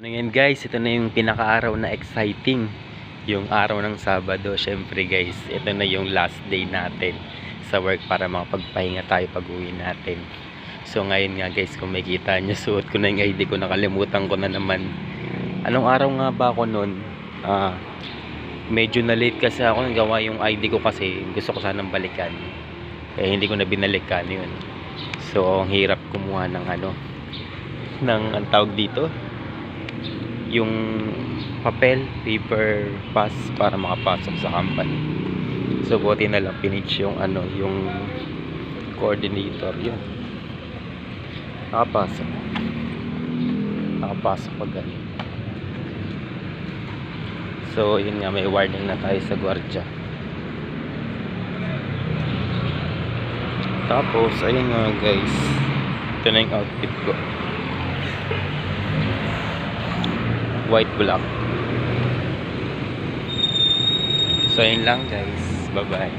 Ano yan guys, ito na yung pinaka-araw na exciting. Yung araw ng Sabado, syempre guys, ito na yung last day natin sa work para makapagpahinga tayo pag-uwi natin. So ngayon nga guys, kung makikita nyo, suot ko na yung ID ko, nakalimutan ko na naman. Anong araw nga ba ako nun? Medyo na late kasi ako, nagawa yung ID ko kasi gusto ko sanang balikan. Eh hindi ko na binalikan yun. So ang hirap kumuha ng ang tawag dito, yung papel, paper pass para makapasok sa company. So buti na lang pinitch yung yung coordinator yun. Nakapasok pag ganun. So yun nga, may warning na tayo sa gwardiya. Tapos ayun nga guys, ito na yung outfit ko, white black. So yun lang guys, bye bye.